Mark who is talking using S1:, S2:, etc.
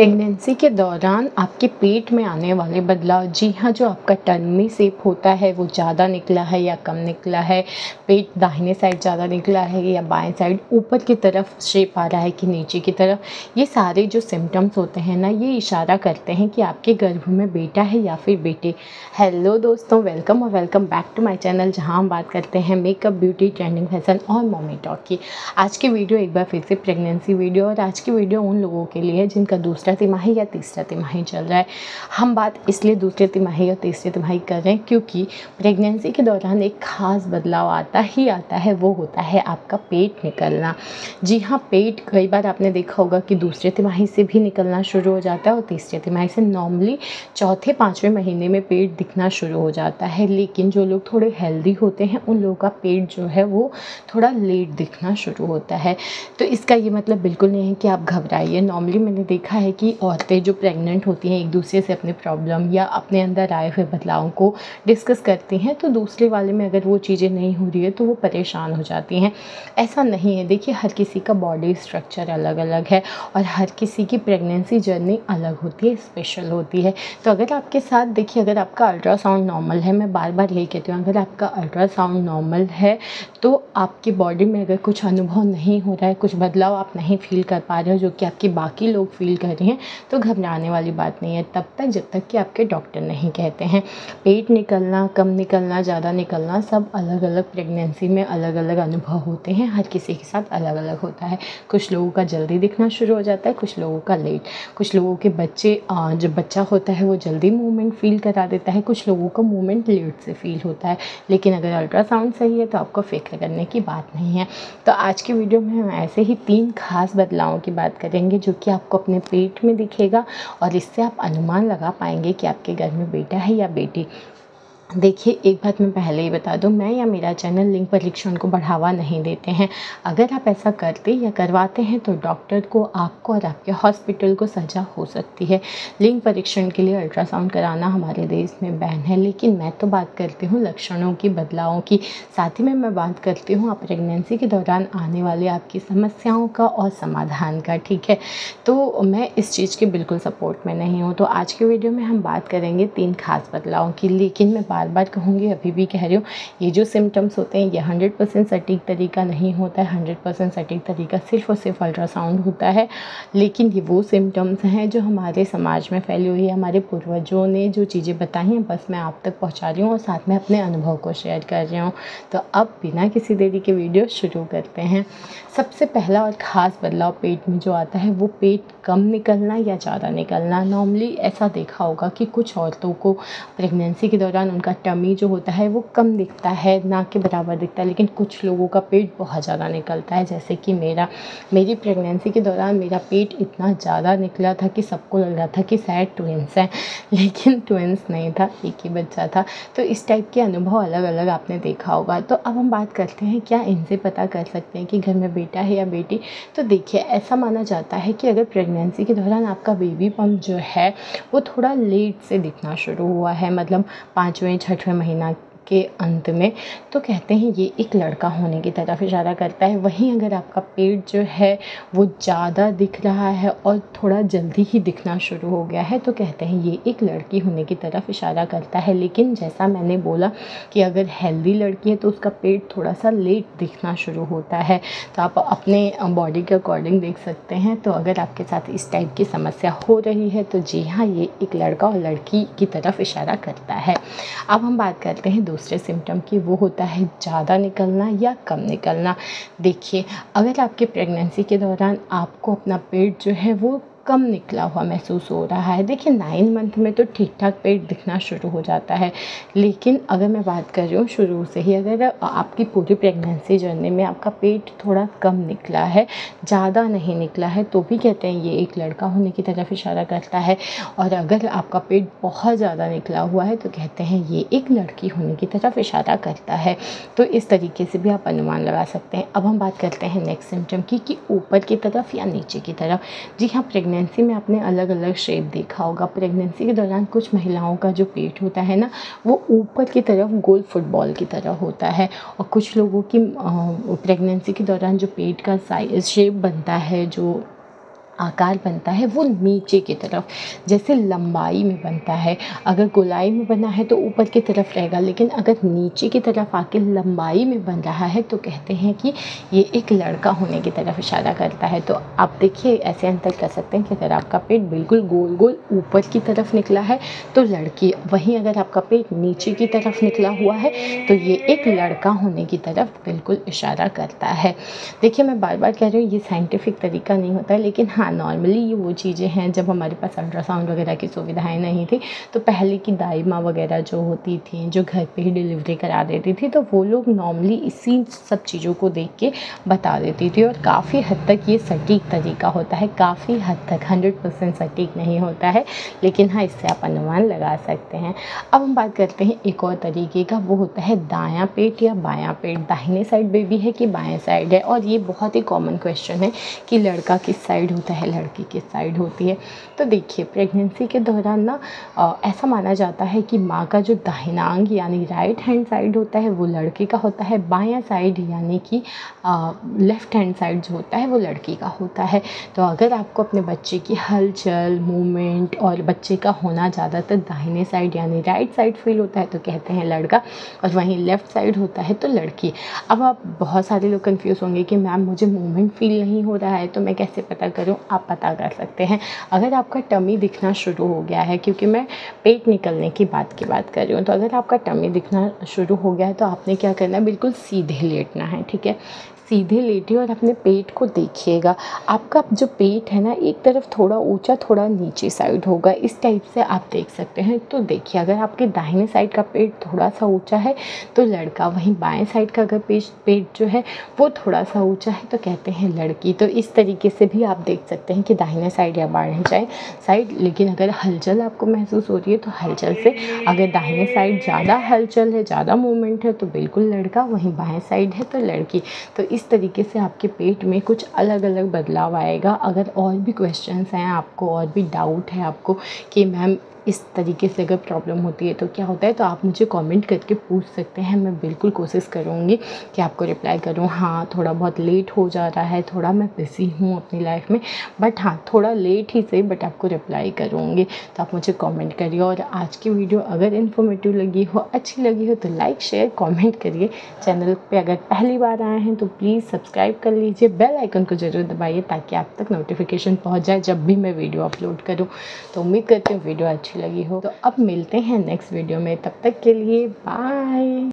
S1: Pregnancy के दौरान आपके पेट में आने वाले बदलाव, जी हाँ, जो आपका टर्मी शेप होता है वो ज़्यादा निकला है या कम निकला है, पेट दाहिने साइड ज़्यादा निकला है या बाएं साइड ऊपर की तरफ शेप आ रहा है कि नीचे की तरफ, ये सारे जो सिम्टम्स होते हैं ना, ये इशारा करते हैं कि आपके गर्भ में बेटा है या फिर बेटी। हेलो दोस्तों, वेलकम और welcome back to my channel, जहां हम बात करते हैं मेकअप, ब्यूटी, ट्रेंडिंग, फैशन और मम्मी टॉक की। आज की वीडियो एक बार फिर से प्रेगनेंसी वीडियो, और आज की वीडियो उन लोगों के लिए है जिनका दूसरा तिमाही या तीसरा तिमाही चल रहा है। हम बात इसलिए दूसरे तिमाही और तीसरे तिमाही कर रहे हैं क्योंकि प्रेगनेंसी के दौरान एक खास बदलाव आता है, वो होता है आपका पेट निकलना। जी हाँ, पेट कई बार आपने देखा होगा कि दूसरे तिमाही से भी निकलना शुरू हो जाता है और तीसरे तिमाही से। नॉर्मली चौथे पाँचवें महीने में पेट दिखना शुरू हो जाता है, लेकिन जो लोग थोड़े हेल्दी होते हैं उन लोगों का पेट जो है वो थोड़ा लेट दिखना शुरू होता है। तो इसका ये मतलब बिल्कुल नहीं है कि आप घबराइए। नॉर्मली मैंने देखा है कि औरतें जो प्रेग्नेंट होती हैं एक दूसरे से अपनी प्रॉब्लम या अपने अंदर आए हुए बदलावों को डिस्कस करती हैं, तो दूसरे वाले में अगर वो चीज़ें नहीं हो रही है तो वो परेशान हो जाती हैं। ऐसा नहीं है। देखिए, हर किसी का बॉडी स्ट्रक्चर अलग अलग है और हर किसी की प्रेगनेंसी जर्नी अलग होती है, स्पेशल होती है। तो अगर आपके साथ, देखिए, अगर आपका अल्ट्रासाउंड नॉर्मल है, मैं बार बार यही कहती हूँ, अगर आपका अल्ट्रासाउंड नॉर्मल है तो आपकी बॉडी में अगर कुछ अनुभव नहीं हो रहा है, कुछ बदलाव आप नहीं फील कर पा रहे हो जो कि आपके बाकी लोग फील कर रहे हैं, तो घबराने वाली बात नहीं है तब तक जब तक कि आपके डॉक्टर नहीं कहते हैं। पेट निकलना, कम निकलना, ज़्यादा निकलना, सब अलग अलग प्रेगनेंसी में अलग अलग अनुभव होते हैं। हर किसी के साथ अलग अलग होता है। कुछ लोगों का जल्दी दिखना शुरू हो जाता है, कुछ लोगों का लेट। कुछ लोगों के बच्चे, जब बच्चा होता है वो जल्दी मूवमेंट फील करा देता है, कुछ लोगों का मूवमेंट लेट से फील होता है। लेकिन अगर अल्ट्रासाउंड सही है तो आपको फिक्र करने की बात नहीं है। तो आज की वीडियो में हम ऐसे ही 3 खास बदलावों की बात करेंगे जो कि आपको अपने पेट में दिखेगा, और इससे आप अनुमान लगा पाएंगे कि आपके घर में बेटा है या बेटी। देखिए, एक बात मैं पहले ही बता दूं, मैं या मेरा चैनल लिंग परीक्षण को बढ़ावा नहीं देते हैं। अगर आप ऐसा करते या करवाते हैं तो डॉक्टर को, आपको और आपके हॉस्पिटल को सज़ा हो सकती है। लिंग परीक्षण के लिए अल्ट्रासाउंड कराना हमारे देश में बैन है, लेकिन मैं तो बात करती हूँ लक्षणों की, बदलावों की। साथ ही में मैं बात करती हूँ आप प्रेगनेंसी के दौरान आने वाली आपकी समस्याओं का और समाधान का, ठीक है। तो मैं इस चीज़ के बिल्कुल सपोर्ट में नहीं हूँ। तो आज के वीडियो में हम बात करेंगे 3 खास बदलावों की, लेकिन मैं बार बार कहूँगी, अभी भी कह रही हूँ, ये जो सिम्टम्स होते हैं ये 100% सटीक तरीका नहीं होता है। 100% सटीक तरीका सिर्फ और सिर्फ अल्ट्रासाउंड होता है। लेकिन ये वो सिम्टम्स हैं जो हमारे समाज में फैली हुई है, हमारे पूर्वजों ने जो चीज़ें बताई हैं, बस मैं आप तक पहुँचा रही हूँ और साथ में अपने अनुभव को शेयर कर रही हूँ। तो अब बिना किसी देरी के वीडियो शुरू करते हैं। सबसे पहला और ख़ास बदलाव पेट में जो आता है वो पेट कम निकलना या ज़्यादा निकलना। नॉर्मली ऐसा देखा होगा कि कुछ औरतों को प्रेगनेंसी के दौरान उनका टमी जो होता है वो कम दिखता है, ना के बराबर दिखता है, लेकिन कुछ लोगों का पेट बहुत ज़्यादा निकलता है। जैसे कि मेरी प्रेगनेंसी के दौरान मेरा पेट इतना ज़्यादा निकला था कि सबको लग रहा था कि शायद ट्विंस हैं, लेकिन ट्विंस नहीं था, एक ही बच्चा था। तो इस टाइप के अनुभव अलग अलग आपने देखा होगा। तो अब हम बात करते हैं, क्या इनसे पता कर सकते हैं कि घर में बेटा है या बेटी। तो देखिए, ऐसा माना जाता है कि अगर प्रेगनेंसी के दौरान आपका बेबी पम्प जो है वो थोड़ा लेट से दिखना शुरू हुआ है, मतलब 5वें 6वें महीना के अंत में, तो कहते हैं ये एक लड़का होने की तरफ इशारा करता है। वहीं अगर आपका पेट जो है वो ज़्यादा दिख रहा है और थोड़ा जल्दी ही दिखना शुरू हो गया है, तो कहते हैं ये एक लड़की होने की तरफ इशारा करता है। लेकिन जैसा मैंने बोला कि अगर हेल्दी लड़की है तो उसका पेट थोड़ा सा लेट दिखना शुरू होता है। तो आप अपने बॉडी के अकॉर्डिंग देख सकते हैं। तो अगर आपके साथ इस टाइप की समस्या हो रही है तो जी हाँ, ये एक लड़का और लड़की की तरफ इशारा करता है। अब हम बात करते हैं दूसरे सिम्टम की, वो होता है ज़्यादा निकलना या कम निकलना। देखिए, अगर आपके प्रेगनेंसी के दौरान आपको अपना पेट जो है वो कम निकला हुआ महसूस हो रहा है, देखिए 9 मंथ में तो ठीक ठाक पेट दिखना शुरू हो जाता है। लेकिन अगर मैं बात कर रही हूँ शुरू से ही, अगर आपकी पूरी प्रेगनेंसी जर्नी में आपका पेट थोड़ा कम निकला है, ज़्यादा नहीं निकला है, तो भी कहते हैं ये एक लड़का होने की तरफ इशारा करता है। और अगर आपका पेट बहुत ज़्यादा निकला हुआ है तो कहते हैं ये एक लड़की होने की तरफ इशारा करता है। तो इस तरीके से भी आप अनुमान लगा सकते हैं। अब हम बात करते हैं नेक्स्ट सिम्टम की, कि ऊपर की तरफ या नीचे की तरफ। जी हाँ, प्रेगनेंसी में आपने अलग अलग शेप देखा होगा। प्रेगनेंसी के दौरान कुछ महिलाओं का जो पेट होता है ना, वो ऊपर की तरफ गोल फुटबॉल की तरह होता है, और कुछ लोगों की प्रेगनेंसी के दौरान जो पेट का साइज शेप बनता है, जो आकार बनता है वो नीचे की तरफ, जैसे लंबाई में बनता है। अगर गोलाई में बना है तो ऊपर की तरफ रहेगा, लेकिन अगर नीचे की तरफ आके लंबाई में बन रहा है तो कहते हैं कि ये एक लड़का होने की तरफ इशारा करता है। तो आप देखिए ऐसे अंतर कर सकते हैं कि अगर आपका पेट बिल्कुल गोल गोल ऊपर की तरफ निकला है तो लड़की, वहीं अगर आपका पेट नीचे की तरफ निकला हुआ है तो ये एक लड़का होने की तरफ बिल्कुल इशारा करता है। देखिए मैं बार बार कह रही हूँ ये साइंटिफिक तरीका नहीं होता है, लेकिन हाँ नॉर्मली ये वो चीज़ें हैं। जब हमारे पास अल्ट्रासाउंड वगैरह की सुविधाएं नहीं थी तो पहले की दाई माँ वगैरह जो होती थी, जो घर पे ही डिलीवरी करा देती थी, तो वो लोग नॉर्मली इसी सब चीज़ों को देख के बता देती थी। और काफ़ी हद तक ये सटीक तरीका होता है, काफ़ी हद तक 100% सटीक नहीं होता है, लेकिन हाँ इससे आप अनुमान लगा सकते हैं। अब हम बात करते हैं एक और तरीके का, वो होता है दायां पेट या बायां पेट। दाहिने साइड बेबी है कि बाएं साइड है, और ये बहुत ही कॉमन क्वेश्चन है कि लड़का किस साइड होता है, लड़की किस साइड होती है। तो देखिए प्रेगनेंसी के दौरान ना ऐसा माना जाता है कि माँ का जो दाहिना अंग यानी राइट हैंड साइड होता है वो लड़के का होता है, बायां साइड यानी कि लेफ़्ट हैंड साइड जो होता है वो लड़की का होता है। तो अगर आपको अपने बच्चे की हलचल, मूवमेंट और बच्चे का होना ज़्यादातर दाहिने साइड यानी राइट साइड फील होता है तो कहते हैं लड़का, और वहीं लेफ़्ट साइड होता है तो लड़की। अब आप बहुत सारे लोग कंफ्यूज होंगे कि मैम मुझे मूवमेंट फील नहीं हो रहा है तो मैं कैसे पता करूं? आप पता कर सकते हैं अगर आपका टमी दिखना शुरू हो गया है, क्योंकि मैं पेट निकलने की बात कर रही हूँ। तो अगर आपका टमी दिखना शुरू हो गया है तो आपने क्या करना है, बिल्कुल सीधे लेटना है, ठीक है। सीधे लेटिए और अपने पेट को देखिएगा। आपका जो पेट है ना एक तरफ थोड़ा ऊंचा थोड़ा नीचे साइड होगा, इस टाइप से आप देख सकते हैं। तो देखिए अगर आपके दाहिने साइड का पेट थोड़ा सा ऊंचा है तो लड़का, वहीं बाएं साइड का अगर पेट जो है वो थोड़ा सा ऊंचा है तो कहते हैं लड़की। तो इस तरीके से भी आप देख सकते हैं कि दाहिने साइड या बाएं साइड। लेकिन अगर हलचल आपको महसूस हो रही है तो हलचल से, अगर दाहिने साइड ज़्यादा हलचल है, ज़्यादा मूवमेंट है तो बिल्कुल लड़का, वहीं बाएं साइड है तो लड़की। तो इस तरीके से आपके पेट में कुछ अलग अलग बदलाव आएगा। अगर और भी क्वेश्चंस हैं आपको, और भी डाउट है आपको कि मैम इस तरीके से अगर प्रॉब्लम होती है तो क्या होता है, तो आप मुझे कमेंट करके पूछ सकते हैं। मैं बिल्कुल कोशिश करूँगी कि आपको रिप्लाई करूँ। हाँ थोड़ा बहुत लेट हो जा रहा है, थोड़ा मैं बिज़ी हूँ अपनी लाइफ में, बट हाँ थोड़ा लेट ही सही बट आपको रिप्लाई करूँगी। तो आप मुझे कमेंट करिए, और आज की वीडियो अगर इन्फॉर्मेटिव लगी हो, अच्छी लगी हो तो लाइक शेयर कमेंट करिए। चैनल पे अगर पहली बार आए हैं तो प्लीज़ सब्सक्राइब कर लीजिए, बेल आइकन को ज़रूर दबाइए ताकि आप तक नोटिफिकेशन पहुँच जाए जब भी मैं वीडियो अपलोड करूँ। तो उम्मीद करती हूँ वीडियो अच्छी लगी हो। तो अब मिलते हैं नेक्स्ट वीडियो में, तब तक के लिए बाय।